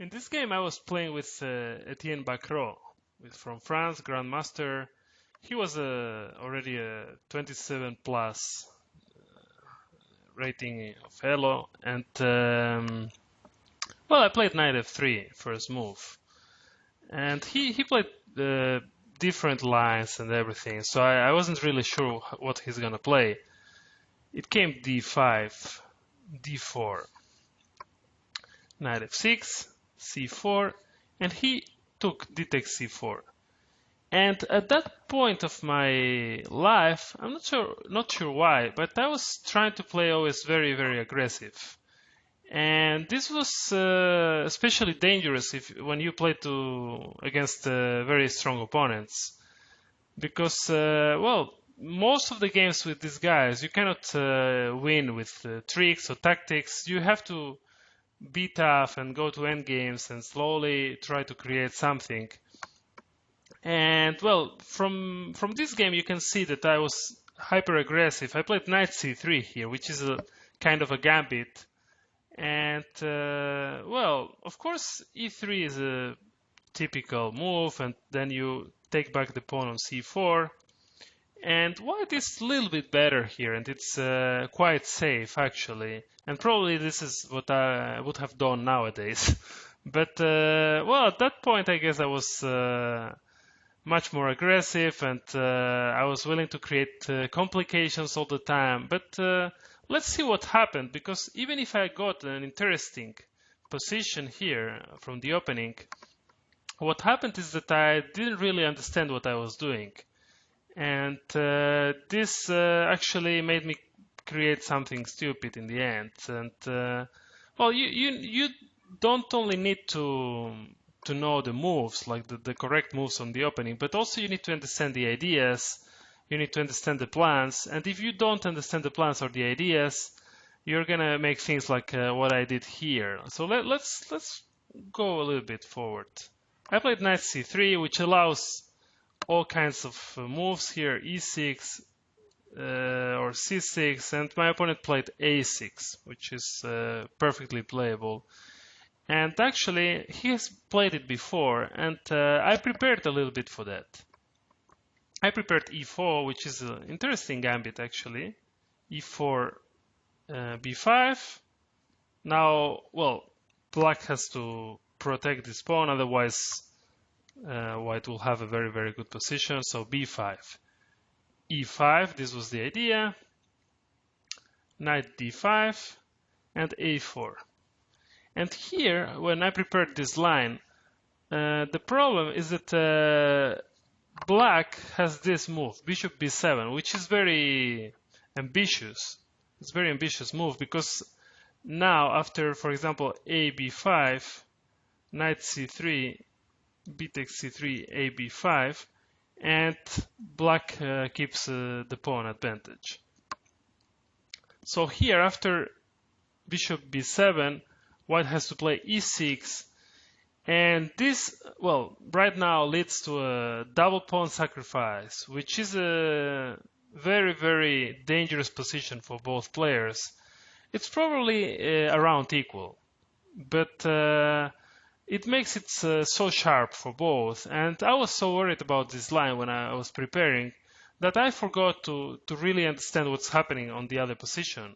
In this game, I was playing with Etienne Bacrot, from France, Grandmaster. He was already a 27 plus rating of Elo, and well, I played knight f3 first move, and he played different lines and everything, so I wasn't really sure what he's gonna play. It came d5, d4, knight f6, c4, and he took d takes c4. And at that point of my life, I'm not sure why, but I was trying to play always very, very aggressive. And this was especially dangerous when you play against very strong opponents, because well, most of the games with these guys you cannot win with tricks or tactics. You have to be tough and go to end games and slowly try to create something. And well, from this game you can see that I was hyper aggressive. I played knight c3 here, which is a kind of a gambit. And well, of course e3 is a typical move, and then you take back the pawn on c4. And white is a little bit better here, and it's quite safe actually. And probably this is what I would have done nowadays. But well, at that point I guess I was much more aggressive, and I was willing to create complications all the time. But let's see what happened, because even if I got an interesting position here from the opening, what happened is that I didn't really understand what I was doing. And this actually made me create something stupid in the end. And well, you don't only need to know the moves, like the correct moves on the opening, but also you need to understand the ideas, you need to understand the plans. And if you don't understand the plans or the ideas, you're gonna make things like what I did here. So let's go a little bit forward. I played knight c3, which allows all kinds of moves here, e6 or c6, and my opponent played a6, which is perfectly playable. And actually, he has played it before, and I prepared a little bit for that. I prepared e4, which is an interesting gambit actually. e4, b5. Now, well, black has to protect this pawn, otherwise white will have a very, very good position. So b5, e5, this was the idea. Knight d5 and a4. And here, when I prepared this line, the problem is that black has this move, bishop b7, which is very ambitious. It's a very ambitious move, because now after, for example, a b5, knight c3, b takes c3, a b5, and black keeps the pawn advantage. So here, after bishop b7, white has to play e6, and this, well, right now leads to a double pawn sacrifice, which is a very, very dangerous position for both players. It's probably around equal, but it makes it so sharp for both. And I was so worried about this line when I was preparing that I forgot to really understand what's happening on the other position.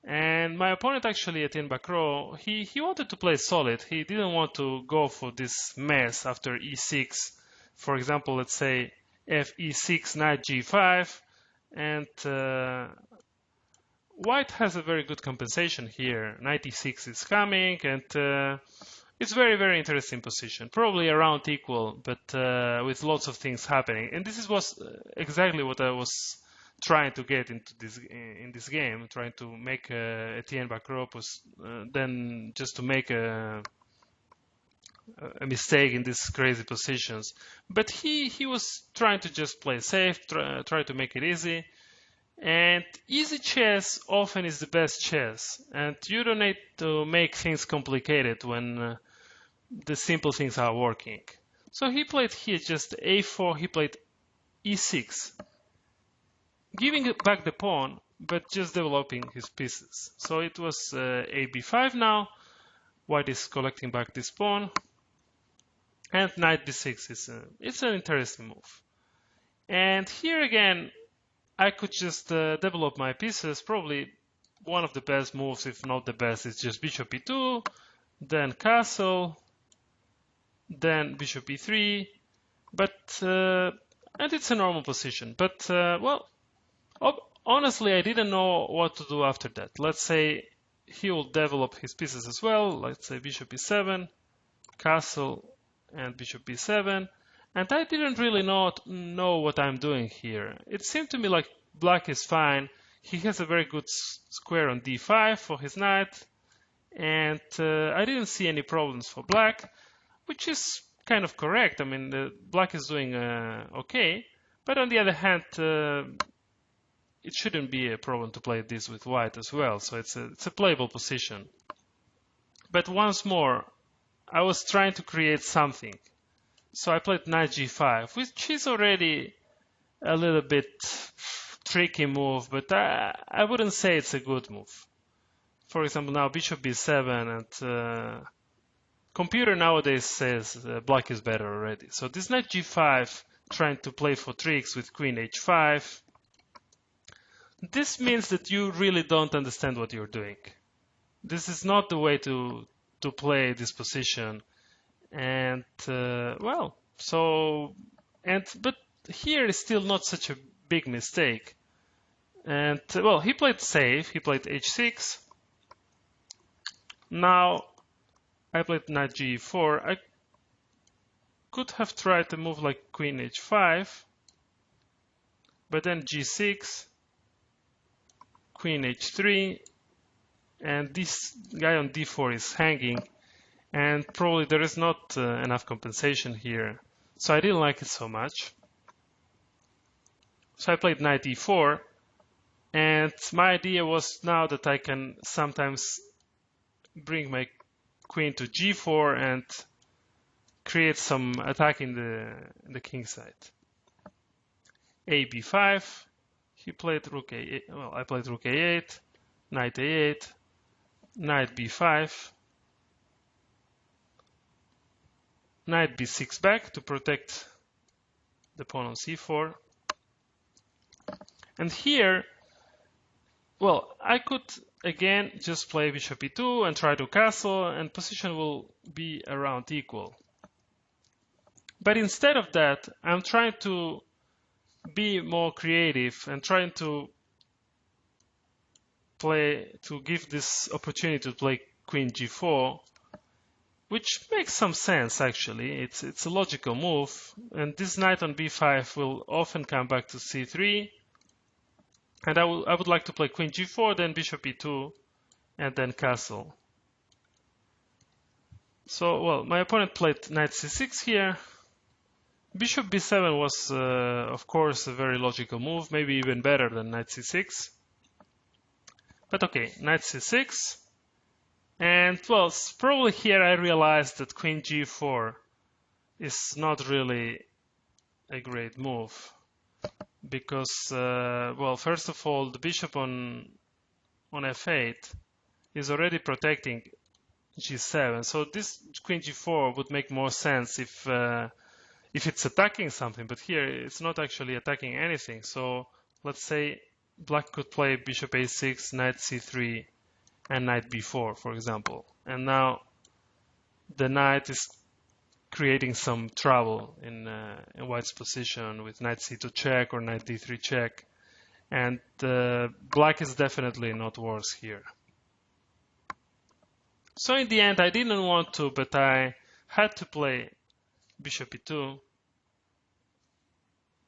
And my opponent, actually, Etienne Bacrot, he wanted to play solid. He didn't want to go for this mess after e6. For example, let's say f e6, knight g5, and white has a very good compensation here. Knight e6 is coming, and it's very, very interesting position. Probably around equal, but with lots of things happening. And this was exactly what I was trying to get into in this game, trying to make Etienne Bacrot then just to make a mistake in these crazy positions. But he was trying to just play safe, try to make it easy. And easy chess often is the best chess, and you don't need to make things complicated when the simple things are working. So he played here just a4, he played e6, giving back the pawn, but just developing his pieces. So it was a b5 now. white is collecting back this pawn. And knight b6 is it's an interesting move. And here again, I could just develop my pieces. Probably one of the best moves, if not the best, is just bishop e2, then castle, then bishop e3. But and it's a normal position. But well, honestly, I didn't know what to do after that. Let's say he will develop his pieces as well. Let's say bishop e7, castle, and bishop b7, and I didn't really know what I'm doing here. It seemed to me like black is fine. He has a very good square on d5 for his knight, and I didn't see any problems for black, which is kind of correct. I mean, black is doing okay, but on the other hand, it shouldn't be a problem to play this with white as well, so it's a playable position. But once more, I was trying to create something. So I played knight g5, which is already a little bit tricky move, but I wouldn't say it's a good move. For example, now bishop b7, and computer nowadays says black is better already. So this knight g5, trying to play for tricks with queen h5. This means that you really don't understand what you're doing. This is not the way to play this position, and well, so but here is still not such a big mistake. And well, he played safe. He played h6. Now I played knight g4. I could have tried to move like queen h5, but then g6, queen h3. And this guy on d4 is hanging, and probably there is not enough compensation here. So I didn't like it so much. So I played knight e4, and my idea was now that I can sometimes bring my queen to g4 and create some attack in the king side. A b5, he played rook a8. Well, I played rook a8, knight a8. Knight b5, knight b6 back to protect the pawn on c4. And here, well, I could again just play bishop e2 and try to castle, and position will be around equal. But instead of that, I'm trying to be more creative and trying to give this opportunity to play queen g4, which makes some sense actually. It's a logical move, and this knight on b5 will often come back to c3, and I would like to play queen g4, then bishop e2, and then castle. So well, my opponent played knight c6 here. Bishop b7 was of course a very logical move, maybe even better than knight c6. But okay, knight c6, and well, probably here I realized that queen g4 is not really a great move, because well, first of all, the bishop on f8 is already protecting g7, so this queen g4 would make more sense if it's attacking something, but here it's not actually attacking anything. So let's say black could play bishop a6, knight c3, and knight b4, for example. And now the knight is creating some trouble in white's position with knight c2 check or knight d3 check. And black is definitely not worse here. So in the end, I didn't want to, but I had to play bishop e2.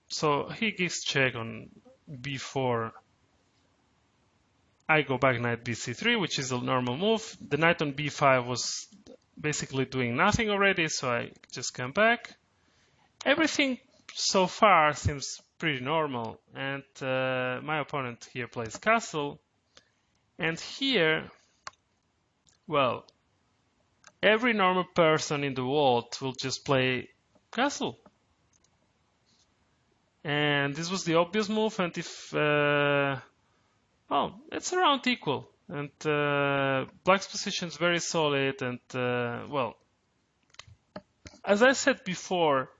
So he gives check on b4. I go back knight bc3, which is a normal move. The knight on b5 was basically doing nothing already, so I just come back. Everything so far seems pretty normal, and my opponent here plays castle. And here, well, every normal person in the world will just play castle. And this was the obvious move, and if well, it's around equal. And black's position is very solid. And well, as I said before,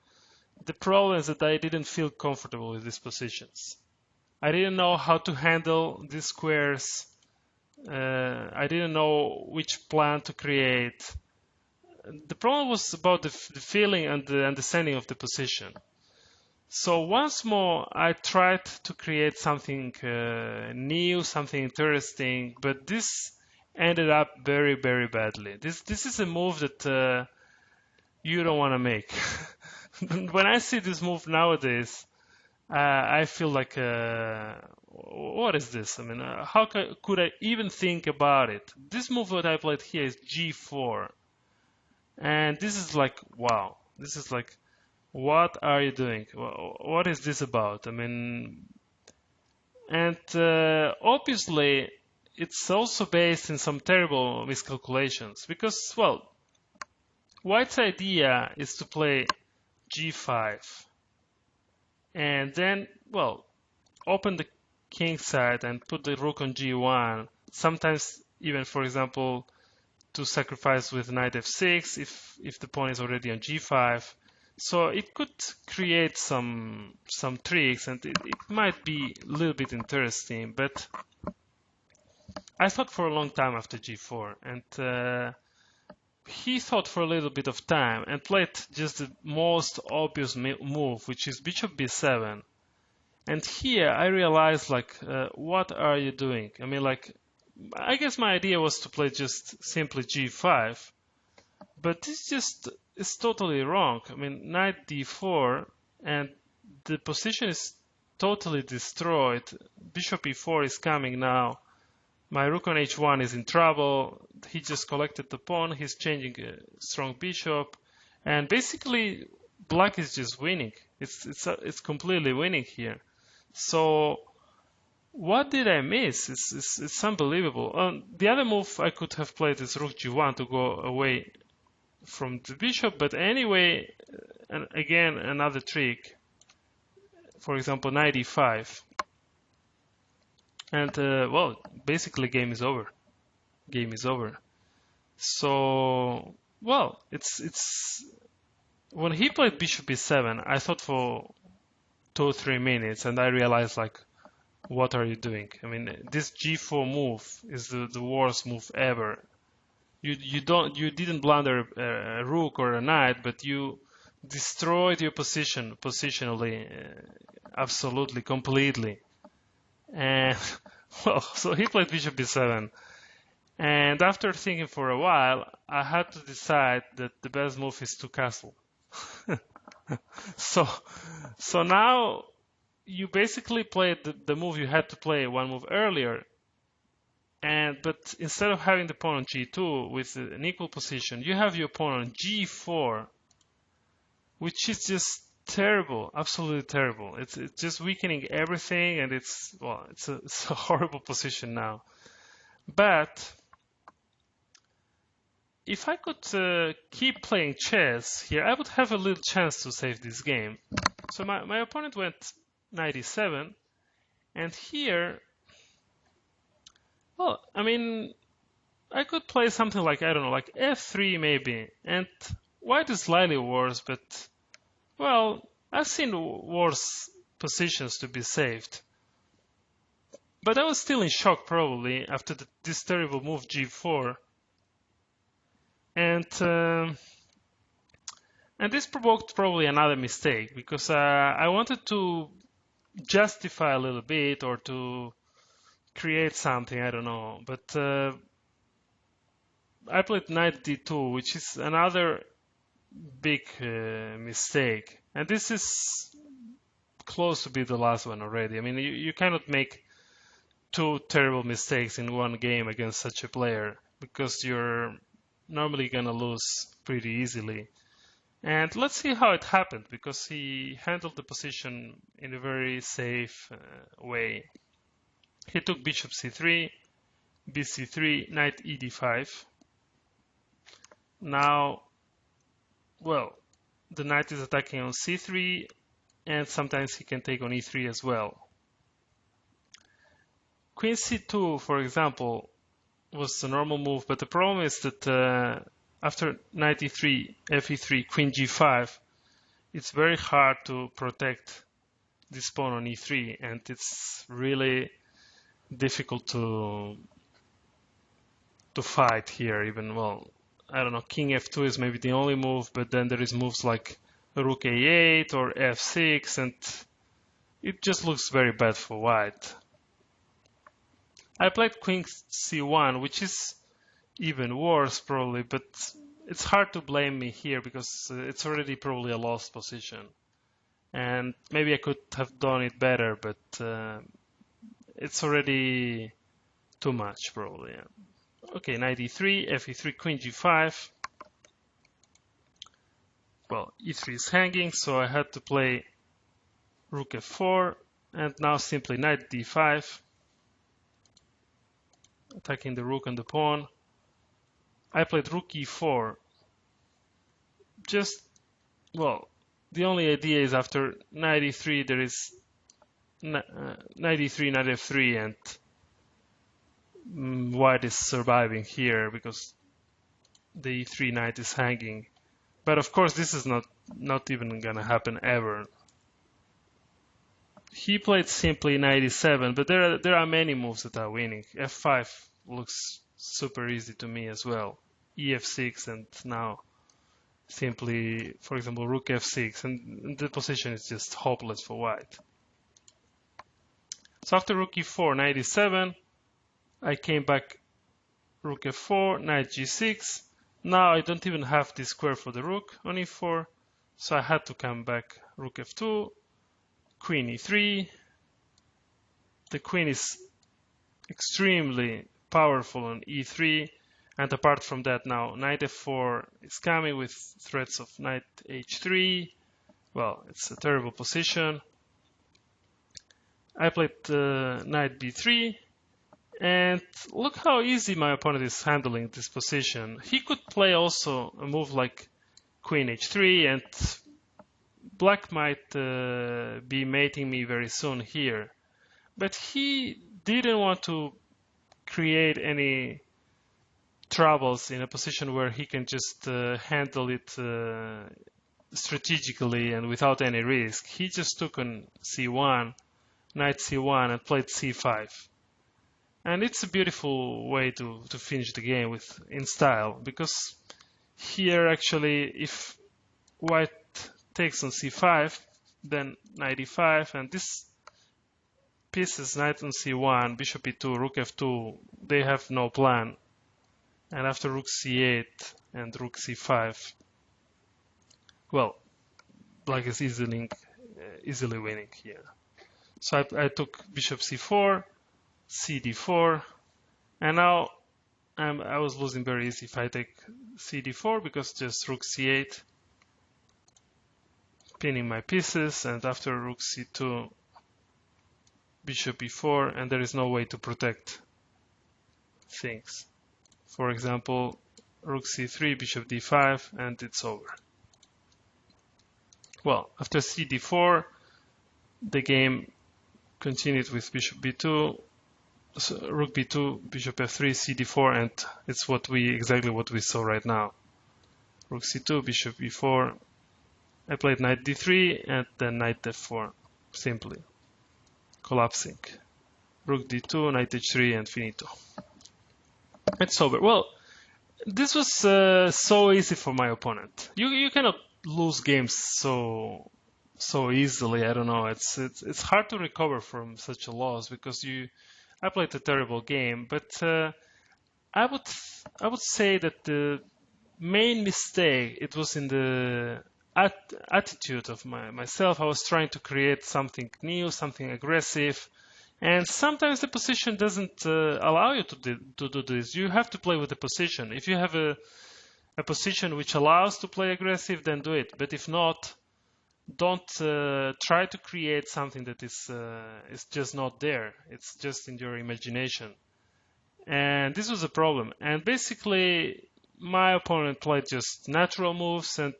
the problem is that I didn't feel comfortable with these positions. I didn't know how to handle these squares. I didn't know which plan to create. The problem was about the feeling and the understanding of the position. So once more, I tried to create something new, something interesting, but this ended up very, very badly. This is a move that you don't want to make. When I see this move nowadays, I feel like, what is this? I mean, how could I even think about it? This move that I played here is G4. And this is like, wow. This is like, what are you doing? What is this about? I mean, and obviously, it's also based in some terrible miscalculations because, well, White's idea is to play G5 and then, well, open the king side and put the rook on G1. Sometimes even, for example, to sacrifice with knight F6 if the pawn is already on G5. So it could create some tricks, and it might be a little bit interesting. But I thought for a long time after G4, and he thought for a little bit of time and played just the most obvious move, which is bishop b7. And here I realized, like, what are you doing? I mean, like, I guess my idea was to play just simply G5, but this just is totally wrong. I mean, knight d4, and the position is totally destroyed. Bishop e4 is coming now. My rook on h1 is in trouble. He just collected the pawn. He's changing a strong bishop, and basically black is just winning. It's completely winning here. So what did I miss? It's unbelievable. The other move I could have played is rook g1 to go away from the bishop, but anyway, and again another trick. For example, knight e5, and well, basically game is over. Game is over. So well, it's when he played bishop b7, I thought for 2-3 minutes, and I realized, like, what are you doing? I mean, this g4 move is the worst move ever. You didn't blunder a rook or a knight, but you destroyed your position positionally, absolutely, completely. And well, so he played bishop b7, and after thinking for a while, I had to decide that the best move is to castle. So now you basically played the move you had to play one move earlier, but instead of having the pawn on g2 with an equal position, you have your pawn on g4, which is just terrible, absolutely terrible. It's just weakening everything, and it's a horrible position now. But if I could keep playing chess here, I would have a little chance to save this game. So my opponent went knight e7, and here, well, I mean, I could play something like, I don't know, like f3 maybe, and white is slightly worse, but, well, I've seen worse positions to be saved. But I was still in shock probably after this terrible move g4. And this provoked probably another mistake, because I wanted to justify a little bit or to create something, I don't know. But I played knight d2, which is another big mistake. And this is close to be the last one already. I mean, you cannot make two terrible mistakes in one game against such a player, because you're normally gonna lose pretty easily. And let's see how it happened, because he handled the position in a very safe way. He took bishop c3, bc3, knight e d5. Now, well, the knight is attacking on c3, and sometimes he can take on e3 as well. Queen c2, for example, was the normal move, but the problem is that after knight e3, fe3, queen g5, it's very hard to protect this pawn on e3, and it's really difficult to fight here. Even, well, I don't know, king f2 is maybe the only move, but then there is moves like rook a8 or f6, and it just looks very bad for white. I played queen c1, which is even worse probably, but it's hard to blame me here because it's already probably a lost position. And maybe I could have done it better, but it's already too much probably. Yeah. Okay, knight e3, fe3, queen g5. Well, e3 is hanging, so I had to play rook f4, and now simply knight d5, attacking the rook and the pawn. I played rook e4. Just, well, the only idea is after knight e3 there is knight e3, knight f3, and white is surviving here because the e3 knight is hanging. But of course this is not even gonna happen ever. He played simply knight e7, but there are many moves that are winning. f5 looks super easy to me as well. ef6, and now simply, for example, rook f6, and the position is just hopeless for white. So after rook e4, knight e7, I came back rook f4, knight g6. Now I don't even have this square for the rook on e4, so I had to come back rook f2, queen e3. The queen is extremely powerful on e3, and apart from that, now knight f4 is coming with threats of knight h3. Well, it's a terrible position. I played knight b3, and look how easy my opponent is handling this position. He could play also a move like queen h3, and black might be mating me very soon here. But he didn't want to create any troubles in a position where he can just handle it strategically and without any risk. He just took on c1, knight c1, and played c5. And it's a beautiful way to finish the game in style, because here actually if white takes on c5, then knight e5, and this pieces knight on c1, bishop e2, rook f2, they have no plan. And after rook c8 and rook c5, well, black is easily winning here. So I took bishop c4, cd4, and now I was losing very easy if I take cd4 because just rook c8, pinning my pieces, and after rook c2, bishop e4, and there is no way to protect things. For example, rook c3, bishop d5, and it's over. Well, after cd4, the game continued with bishop b2, so rook b2, bishop f3, cd4, and it's exactly what we saw right now. Rook c2, bishop e4. I played knight d3 and then knight f4, simply collapsing. Rook d2, knight h3, and finito. It's over. Well, this was so easy for my opponent. You cannot lose games so easily. I don't know. It's hard to recover from such a loss because I played a terrible game. But I would say that the main mistake it was in the attitude of myself. I was trying to create something new, something aggressive. And sometimes the position doesn't allow you to do this. You have to play with the position. If you have a position which allows to play aggressive, then do it. But if not, don't try to create something that is just not there. It's just in your imagination. And this was a problem. And basically, my opponent played just natural moves and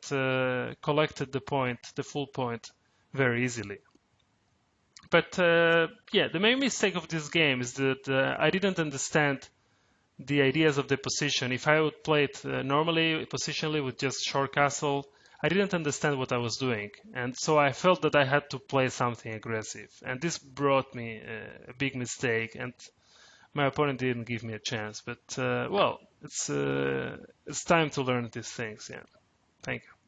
collected the full point, very easily. But yeah, the main mistake of this game is that I didn't understand the ideas of the position. If I would play it normally, positionally with just short castle, I didn't understand what I was doing. And so I felt that I had to play something aggressive. And this brought me a big mistake. And my opponent didn't give me a chance. But, well, it's time to learn these things. Yeah. Thank you.